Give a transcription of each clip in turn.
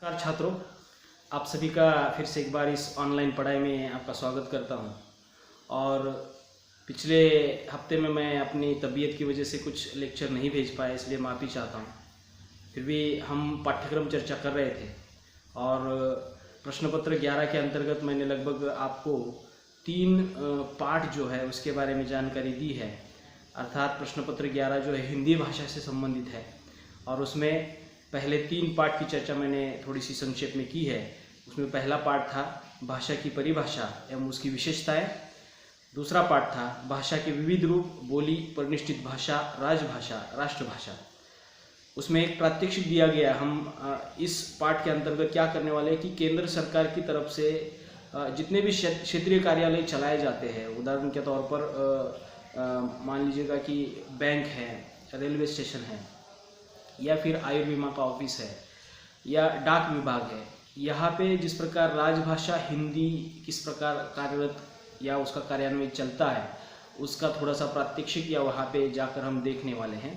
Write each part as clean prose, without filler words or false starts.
नमस्कार छात्रों, आप सभी का फिर से एक बार इस ऑनलाइन पढ़ाई में आपका स्वागत करता हूं। और पिछले हफ्ते में मैं अपनी तबीयत की वजह से कुछ लेक्चर नहीं भेज पाया, इसलिए माफ़ी चाहता हूं। फिर भी हम पाठ्यक्रम चर्चा कर रहे थे और प्रश्न पत्र 11 के अंतर्गत मैंने लगभग आपको 3 पाठ जो है उसके बारे में जानकारी दी है। अर्थात प्रश्न पत्र 11 जो है हिंदी भाषा से संबंधित है और उसमें पहले 3 पाठ की चर्चा मैंने थोड़ी सी संक्षेप में की है। उसमें पहला पाठ था भाषा की परिभाषा एवं उसकी विशेषताएं। दूसरा पाठ था भाषा के विविध रूप, बोली, परिनिष्ठित भाषा, राजभाषा, राष्ट्रभाषा। उसमें एक प्रात्यक्षिक दिया गया। हम इस पाठ के अंतर्गत क्या करने वाले हैं कि केंद्र सरकार की तरफ से जितने भी क्षेत्रीय कार्यालय चलाए जाते हैं, उदाहरण के तौर पर मान लीजिएगा कि बैंक है, रेलवे स्टेशन है, या फिर आयुर्विमा का ऑफिस है, या डाक विभाग है, यहाँ पे जिस प्रकार राजभाषा हिंदी किस प्रकार कार्यरत या उसका कार्यान्वयन चलता है, उसका थोड़ा सा प्रात्यक्षिक या वहाँ पे जाकर हम देखने वाले हैं।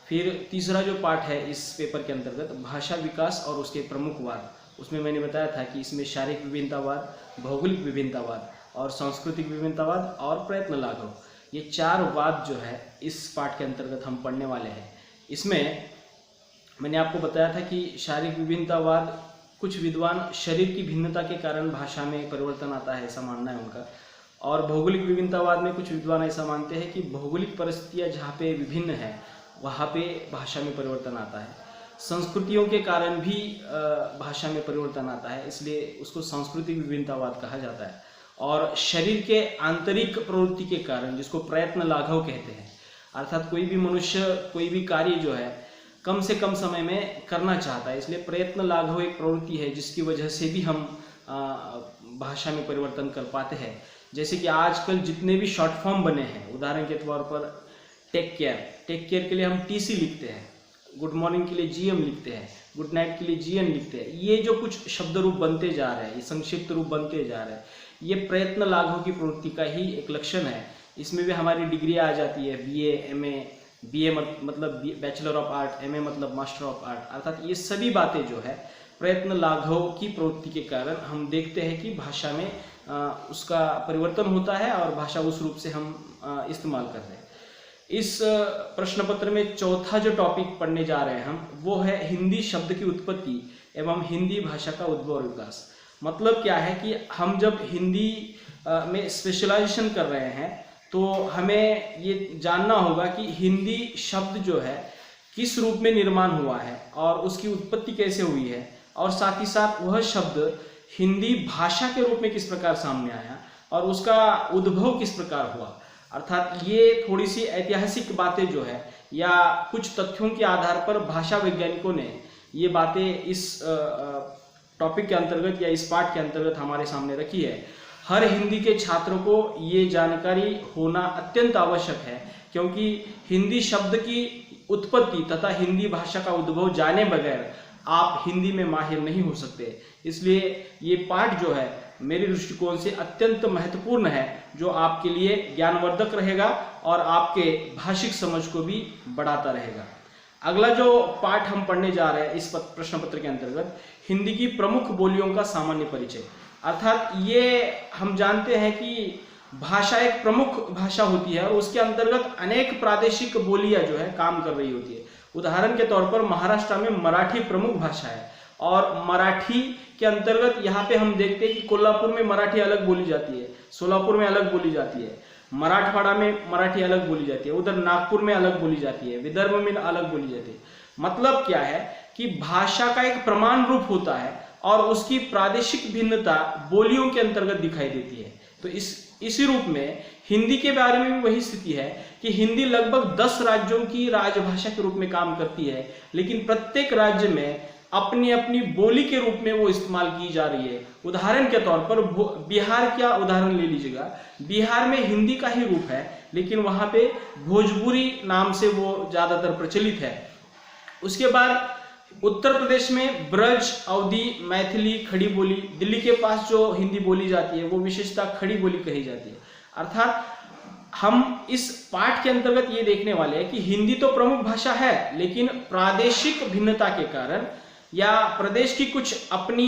फिर तीसरा जो पाठ है इस पेपर के अंतर्गत भाषा विकास और उसके प्रमुख वाद, उसमें मैंने बताया था कि इसमें शारीरिक विभिन्नतावाद, भौगोलिक विभिन्नतावाद और सांस्कृतिक विभिन्नतावाद और प्रयत्न लाघव, ये 4 वाद जो है इस पाठ के अंतर्गत हम पढ़ने वाले हैं। इसमें मैंने आपको बताया था कि शारीरिक विभिन्नतावाद, कुछ विद्वान शरीर की भिन्नता के कारण भाषा में परिवर्तन आता है, ऐसा मानना है उनका। और भौगोलिक विभिन्नतावाद में कुछ विद्वान ऐसा मानते हैं कि भौगोलिक परिस्थितियाँ जहाँ पे विभिन्न है वहाँ पे भाषा में परिवर्तन आता है। संस्कृतियों के कारण भी भाषा में परिवर्तन आता है, इसलिए उसको सांस्कृतिक विभिन्नतावाद कहा जाता है। और शरीर के आंतरिक प्रवृत्ति के कारण, जिसको प्रयत्न लाघव कहते हैं, अर्थात कोई भी मनुष्य कोई भी कार्य जो है कम से कम समय में करना चाहता है, इसलिए प्रयत्न लाघव एक प्रवृत्ति है जिसकी वजह से भी हम भाषा में परिवर्तन कर पाते हैं। जैसे कि आजकल जितने भी शॉर्ट फॉर्म बने हैं, उदाहरण के तौर पर टेक केयर के लिए हम टीसी लिखते हैं, गुड मॉर्निंग के लिए जीएम लिखते हैं, गुड नाइट के लिए जीएन लिखते हैं। ये जो कुछ शब्द रूप बनते जा रहे हैं, ये संक्षिप्त रूप बनते जा रहे हैं, ये प्रयत्न लाघव की प्रवृत्ति का ही एक लक्षण है। इसमें भी हमारी डिग्री आ जाती है, बीए, एमए, बीए मतलब बैचलर ऑफ आर्ट, एमए मतलब मास्टर ऑफ आर्ट, अर्थात ये सभी बातें जो है प्रयत्न लाघव की प्रवृत्ति के कारण हम देखते हैं कि भाषा में उसका परिवर्तन होता है और भाषा उस रूप से हम इस्तेमाल कर रहे हैं। इस प्रश्न पत्र में चौथा जो टॉपिक पढ़ने जा रहे हैं हम, वो है हिंदी शब्द की उत्पत्ति एवं हिंदी भाषा का उद्भव और विकास। मतलब क्या है कि हम जब हिंदी में स्पेशलाइजेशन कर रहे हैं तो हमें ये जानना होगा कि हिंदी शब्द जो है किस रूप में निर्माण हुआ है और उसकी उत्पत्ति कैसे हुई है, और साथ ही साथ वह शब्द हिंदी भाषा के रूप में किस प्रकार सामने आया और उसका उद्भव किस प्रकार हुआ। अर्थात ये थोड़ी सी ऐतिहासिक बातें जो है या कुछ तथ्यों के आधार पर भाषा वैज्ञानिकों ने ये बातें इस टॉपिक के अंतर्गत या इस पाठ के अंतर्गत हमारे सामने रखी है। हर हिंदी के छात्रों को ये जानकारी होना अत्यंत आवश्यक है, क्योंकि हिंदी शब्द की उत्पत्ति तथा हिंदी भाषा का उद्भव जाने बगैर आप हिंदी में माहिर नहीं हो सकते। इसलिए ये पाठ जो है मेरे दृष्टिकोण से अत्यंत महत्वपूर्ण है, जो आपके लिए ज्ञानवर्धक रहेगा और आपके भाषिक समझ को भी बढ़ाता रहेगा। अगला जो पाठ हम पढ़ने जा रहे हैं इस प्रश्न पत्र के अंतर्गत, हिंदी की प्रमुख बोलियों का सामान्य परिचय। अर्थात ये हम जानते हैं कि भाषा एक प्रमुख भाषा होती है और उसके अंतर्गत अनेक प्रादेशिक बोलियां जो है काम कर रही होती है। उदाहरण के तौर पर महाराष्ट्र में मराठी प्रमुख भाषा है और मराठी के अंतर्गत यहाँ पे हम देखते हैं कि कोल्हापुर में मराठी अलग बोली जाती है, सोलापुर में अलग बोली जाती है, मराठवाड़ा में मराठी अलग बोली जाती है, उधर नागपुर में अलग बोली जाती है, विदर्भ में अलग बोली जाती है। मतलब क्या है कि भाषा का एक प्रमाण रूप होता है और उसकी प्रादेशिक भिन्नता बोलियों के अंतर्गत दिखाई देती है। तो इसी रूप में हिंदी के बारे में भी वही स्थिति है कि हिंदी लगभग 10 राज्यों की राजभाषा के रूप में काम करती है, लेकिन प्रत्येक राज्य में अपनी अपनी बोली के रूप में वो इस्तेमाल की जा रही है। उदाहरण के तौर पर बिहार का उदाहरण ले लीजिएगा, बिहार में हिंदी का ही रूप है, लेकिन वहां पे भोजपुरी नाम से वो ज्यादातर प्रचलित है। उसके बाद उत्तर प्रदेश में ब्रज, अवधी, मैथिली, खड़ी बोली, दिल्ली के पास जो हिंदी बोली जाती है वो विशेषता खड़ी बोली कही जाती है। अर्थात हम इस पाठ के अंतर्गत ये देखने वाले हैं कि हिंदी तो प्रमुख भाषा है, लेकिन प्रादेशिक भिन्नता के कारण या प्रदेश की कुछ अपनी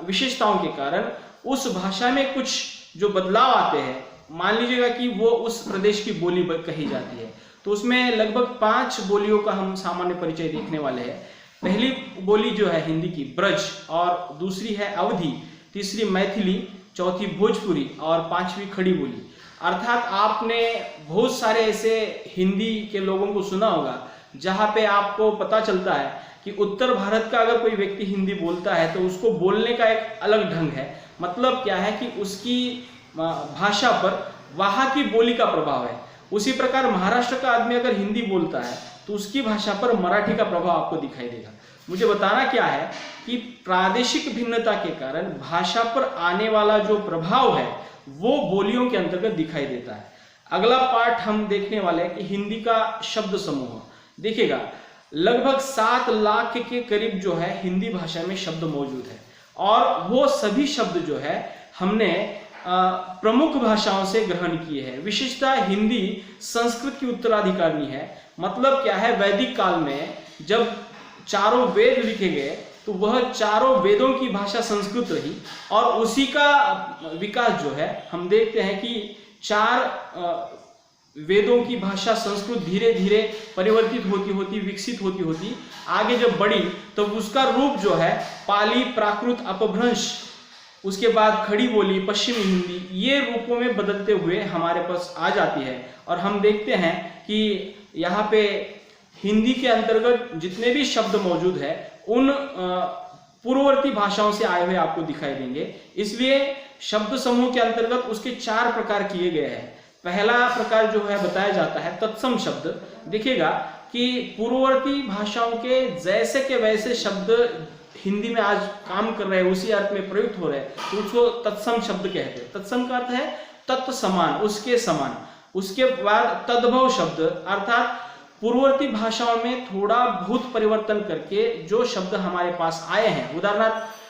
विशेषताओं के कारण उस भाषा में कुछ जो बदलाव आते हैं, मान लीजिएगा कि वो उस प्रदेश की बोली कही जाती है, तो उसमें लगभग 5 बोलियों का हम सामान्य परिचय देखने वाले हैं। पहली बोली जो है हिंदी की ब्रज, और दूसरी है अवधी, तीसरी मैथिली, चौथी भोजपुरी और पांचवी खड़ी बोली। अर्थात आपने बहुत सारे ऐसे हिंदी के लोगों को सुना होगा जहाँ पे आपको पता चलता है कि उत्तर भारत का अगर कोई व्यक्ति हिंदी बोलता है तो उसको बोलने का एक अलग ढंग है। मतलब क्या है कि उसकी भाषा पर वहाँ की बोली का प्रभाव है। उसी प्रकार महाराष्ट्र का आदमी अगर हिंदी बोलता है तो उसकी भाषा पर मराठी का प्रभाव आपको दिखाई देगा। मुझे बताना क्या है कि प्रादेशिक भिन्नता के कारण भाषा पर आने वाला जो प्रभाव है वो बोलियों के अंतर्गत दिखाई देता है। अगला पार्ट हम देखने वाले हैं कि हिंदी का शब्द समूह। देखिएगा, लगभग 7 लाख के करीब जो है हिंदी भाषा में शब्द मौजूद है, और वो सभी शब्द जो है हमने प्रमुख भाषाओं से ग्रहण किए हैं। विशेषता हिंदी संस्कृत की उत्तराधिकारी है। मतलब क्या है, वैदिक काल में जब चारों वेद लिखे गए तो वह चारों वेदों की भाषा संस्कृत रही, और उसी का विकास जो है हम देखते हैं कि 4 वेदों की भाषा संस्कृत धीरे धीरे परिवर्तित होती होती विकसित होती आगे जब बढ़ी तो उसका रूप जो है पाली, प्राकृत, अपभ्रंश, उसके बाद खड़ी बोली, पश्चिमी हिंदी, ये रूपों में बदलते हुए हमारे पास आ जाती है। और हम देखते हैं कि यहाँ पे हिंदी के अंतर्गत जितने भी शब्द मौजूद है उन पूर्ववर्ती भाषाओं से आए हुए आपको दिखाई देंगे। इसलिए शब्द समूह के अंतर्गत उसके 4 प्रकार किए गए हैं। पहला प्रकार जो है बताया जाता है तत्सम शब्द। देखिएगा कि पूर्ववर्ती भाषाओं के जैसे के वैसे शब्द हिंदी में आज काम कर रहे हैं, उसी अर्थ में प्रयुक्त हो रहे हैं, तो उसको तत्सम शब्द कहते हैं। तत्सम का अर्थ है तत् समान, उसके समान। उसके बाद तद्भव शब्द, अर्थात पूर्ववर्ती भाषाओं में थोड़ा बहुत परिवर्तन करके जो शब्द हमारे पास आए हैं। उदाहरणार्थ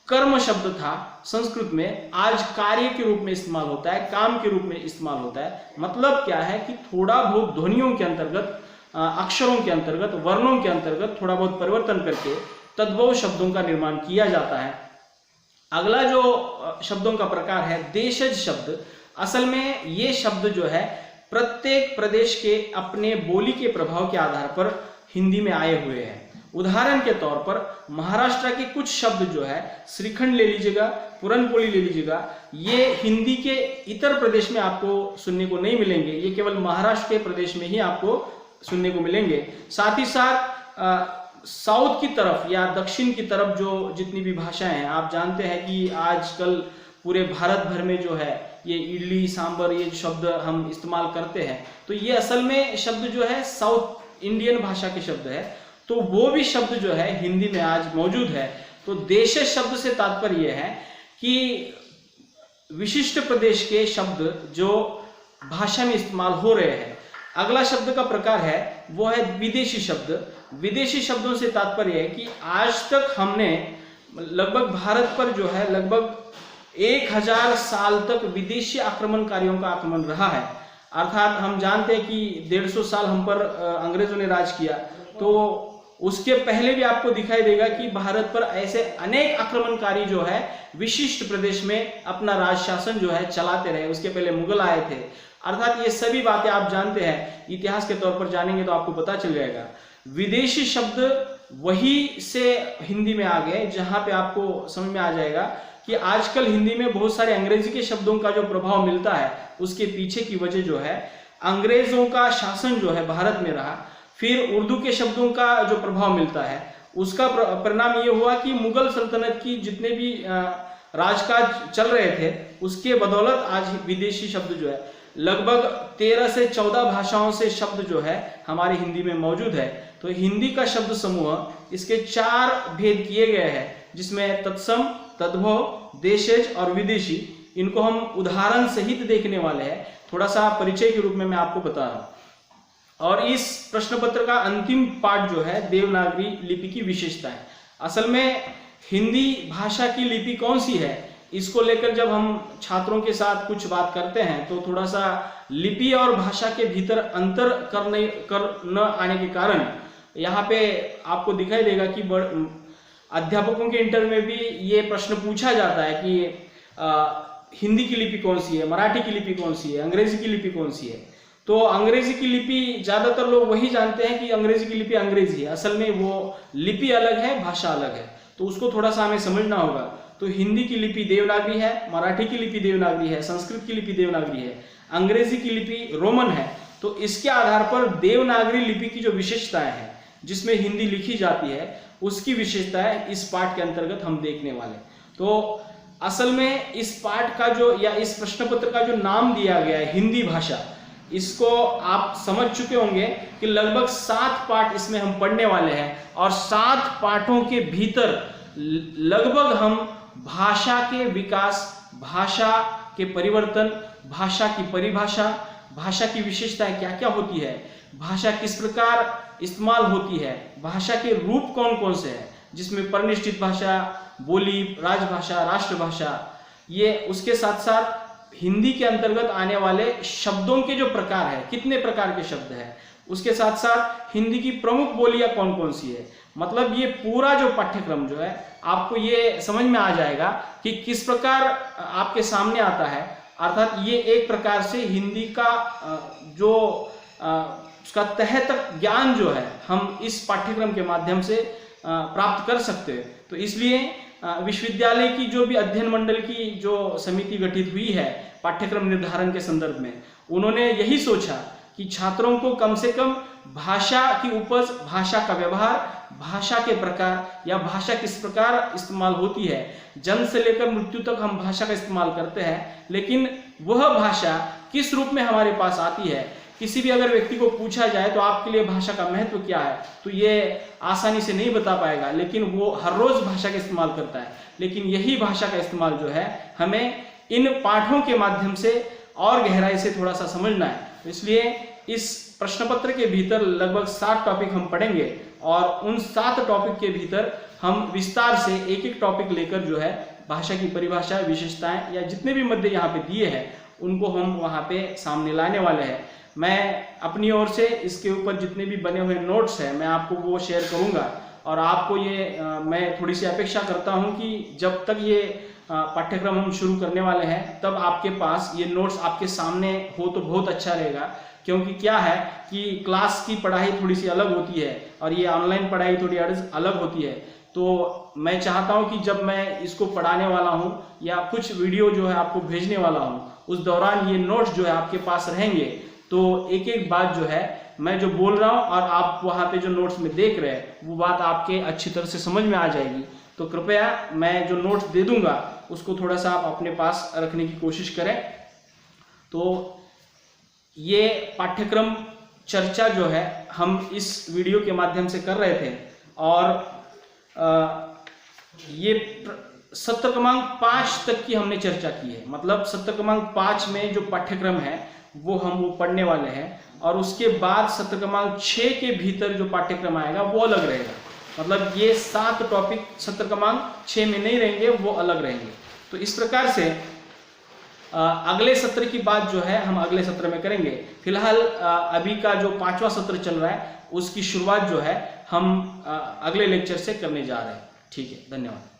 कर्म शब्द था संस्कृत में, आज कार्य के रूप में इस्तेमाल होता है, काम के रूप में इस्तेमाल होता है। मतलब क्या है कि थोड़ा बहुत ध्वनियों के अंतर्गत, अक्षरों के अंतर्गत, वर्णों के अंतर्गत थोड़ा बहुत परिवर्तन करके तद्भव शब्दों का निर्माण किया जाता है। अगला जो शब्दों का प्रकार है देशज शब्द। असल में ये शब्द जो है प्रत्येक प्रदेश के अपने बोली के प्रभाव के आधार पर हिंदी में आए हुए हैं। उदाहरण के तौर पर महाराष्ट्र के कुछ शब्द जो है, श्रीखंड ले लीजिएगा, पुरनपोली ले लीजिएगा, ये हिंदी के इतर प्रदेश में आपको सुनने को नहीं मिलेंगे, ये केवल महाराष्ट्र के प्रदेश में ही आपको सुनने को मिलेंगे। साथ ही साथ साउथ की तरफ या दक्षिण की तरफ जो जितनी भी भाषाएं हैं, आप जानते हैं कि आजकल पूरे भारत भर में जो है ये इडली सांबर ये शब्द हम इस्तेमाल करते हैं, तो ये असल में शब्द जो है साउथ इंडियन भाषा के शब्द है, तो वो भी शब्द जो है हिंदी में आज मौजूद है। तो देश शब्द से तात्पर्य यह है कि विशिष्ट प्रदेश के शब्द जो भाषा में इस्तेमाल हो रहे हैं। अगला शब्द का प्रकार है वो है विदेशी शब्द। विदेशी शब्दों से तात्पर्य है कि आज तक हमने लगभग भारत पर जो है लगभग 1000 साल तक विदेशी आक्रमणकारियों का आक्रमण रहा है। अर्थात हम जानते हैं कि 150 साल हम पर अंग्रेजों ने राज किया, तो उसके पहले भी आपको दिखाई देगा कि भारत पर ऐसे अनेक आक्रमणकारी जो है विशिष्ट प्रदेश में अपना राज शासन जो है चलाते रहे। उसके पहले मुगल आए थे। अर्थात ये सभी बातें आप जानते हैं, इतिहास के तौर पर जानेंगे तो आपको पता चल जाएगा। विदेशी शब्द वही से हिंदी में आ गए जहां पे आपको समझ में आ जाएगा कि आजकल हिंदी में बहुत सारे अंग्रेजी के शब्दों का जो प्रभाव मिलता है उसके पीछे की वजह जो है अंग्रेजों का शासन जो है भारत में रहा। फिर उर्दू के शब्दों का जो प्रभाव मिलता है उसका परिणाम ये हुआ कि मुगल सल्तनत की जितने भी राजकाज चल रहे थे उसके बदौलत आज विदेशी शब्द जो है लगभग 13 से 14 भाषाओं से शब्द जो है हमारी हिंदी में मौजूद है। तो हिंदी का शब्द समूह इसके 4 भेद किए गए हैं, जिसमें तत्सम, तद्भव, देशज और विदेशी। इनको हम उदाहरण सहित देखने वाले हैं, थोड़ा सा परिचय के रूप में मैं आपको बता रहा हूं। और इस प्रश्न पत्र का अंतिम पार्ट जो है देवनागरी लिपि की विशेषता है। असल में हिंदी भाषा की लिपि कौन सी है, इसको लेकर जब हम छात्रों के साथ कुछ बात करते हैं तो थोड़ा सा लिपि और भाषा के भीतर अंतर कर न आने के कारण यहाँ पे आपको दिखाई देगा कि अध्यापकों के इंटरव्यू में भी ये प्रश्न पूछा जाता है कि हिंदी की लिपि कौन सी है, मराठी की लिपि कौन सी है, अंग्रेजी की लिपि कौन सी है। तो अंग्रेजी की लिपि ज़्यादातर लोग वही जानते हैं कि अंग्रेजी की लिपि अंग्रेजी है, असल में वो लिपि अलग है, भाषा अलग है, तो उसको थोड़ा सा हमें समझना होगा। तो हिंदी की लिपि देवनागरी है, मराठी की लिपि देवनागरी है, संस्कृत की लिपि देवनागरी है, अंग्रेजी की लिपि रोमन है। तो इसके आधार पर देवनागरी लिपि की जो विशेषताएं हैं, जिसमें हिंदी लिखी जाती है, उसकी विशेषताएं इस पाठ के अंतर्गत हम देखने वाले। तो असल में इस पाठ का जो या इस प्रश्न पत्र का जो नाम दिया गया है हिंदी भाषा, इसको आप समझ चुके होंगे कि लगभग 7 पाठ इसमें हम पढ़ने वाले हैं और 7 पाठों के भीतर लगभग हम भाषा के विकास, भाषा के परिवर्तन, भाषा की परिभाषा, भाषा की विशेषताएं क्या क्या होती है, भाषा किस प्रकार इस्तेमाल होती है, भाषा के रूप कौन कौन से हैं, जिसमें परिनिष्ठित भाषा, बोली, राजभाषा, राष्ट्रभाषा, ये उसके साथ साथ हिंदी के अंतर्गत आने वाले शब्दों के जो प्रकार है, कितने प्रकार के शब्द हैं, उसके साथ साथ हिंदी की प्रमुख बोलियां कौन कौन सी है। मतलब ये पूरा जो पाठ्यक्रम जो है आपको ये समझ में आ जाएगा कि किस प्रकार आपके सामने आता है। अर्थात ये एक प्रकार से हिंदी का जो उसका तह तक ज्ञान जो है हम इस पाठ्यक्रम के माध्यम से प्राप्त कर सकते हैं। तो इसलिए विश्वविद्यालय की जो भी अध्ययन मंडल की जो समिति गठित हुई है पाठ्यक्रम निर्धारण के संदर्भ में, उन्होंने यही सोचा कि छात्रों को कम से कम भाषा की उपज, भाषा का व्यवहार, भाषा के प्रकार या भाषा किस प्रकार इस्तेमाल होती है, जन्म से लेकर मृत्यु तक हम भाषा का इस्तेमाल करते हैं, लेकिन वह भाषा किस रूप में हमारे पास आती है। किसी भी अगर व्यक्ति को पूछा जाए तो आपके लिए भाषा का महत्व क्या है, तो ये आसानी से नहीं बता पाएगा, लेकिन वो हर रोज भाषा का इस्तेमाल करता है। लेकिन यही भाषा का इस्तेमाल जो है हमें इन पाठों के माध्यम से और गहराई से थोड़ा सा समझना है। तो इसलिए इस प्रश्न पत्र के भीतर लगभग 7 टॉपिक हम पढ़ेंगे और उन 7 टॉपिक के भीतर हम विस्तार से एक एक टॉपिक लेकर जो है भाषा की परिभाषा, विशेषताएं या जितने भी मुद्दे यहाँ पे दिए हैं उनको हम वहाँ पे सामने लाने वाले हैं। मैं अपनी ओर से इसके ऊपर जितने भी बने हुए नोट्स हैं मैं आपको वो शेयर करूँगा और आपको ये मैं थोड़ी सी अपेक्षा करता हूँ कि जब तक ये पाठ्यक्रम हम शुरू करने वाले हैं तब आपके पास ये नोट्स आपके सामने हो तो बहुत अच्छा रहेगा। क्योंकि क्या है कि क्लास की पढ़ाई थोड़ी सी अलग होती है और ये ऑनलाइन पढ़ाई थोड़ी अलग होती है। तो मैं चाहता हूँ कि जब मैं इसको पढ़ाने वाला हूँ या कुछ वीडियो जो है आपको भेजने वाला हूँ, उस दौरान ये नोट्स जो है आपके पास रहेंगे, तो एक एक बात जो है मैं जो बोल रहा हूँ और आप वहाँ पे जो नोट्स में देख रहे हैं वो बात आपके अच्छी तरह से समझ में आ जाएगी। तो कृपया मैं जो नोट्स दे दूंगा उसको थोड़ा सा आप अपने पास रखने की कोशिश करें। तो ये पाठ्यक्रम चर्चा जो है हम इस वीडियो के माध्यम से कर रहे थे और ये सत्र क्रमांक 5 तक की हमने चर्चा की है। मतलब सत्र क्रमांक 5 में जो पाठ्यक्रम है वो हम पढ़ने वाले हैं और उसके बाद सत्र क्रमांक 6 के भीतर जो पाठ्यक्रम आएगा वो अलग रहेगा। मतलब ये 7 टॉपिक सत्र क्रमांक 6 में नहीं रहेंगे, वो अलग रहेंगे। तो इस प्रकार से अगले सत्र की बात जो है हम अगले सत्र में करेंगे। फिलहाल अभी का जो 5वां सत्र चल रहा है उसकी शुरुआत जो है हम अगले लेक्चर से करने जा रहे हैं। ठीक है, धन्यवाद।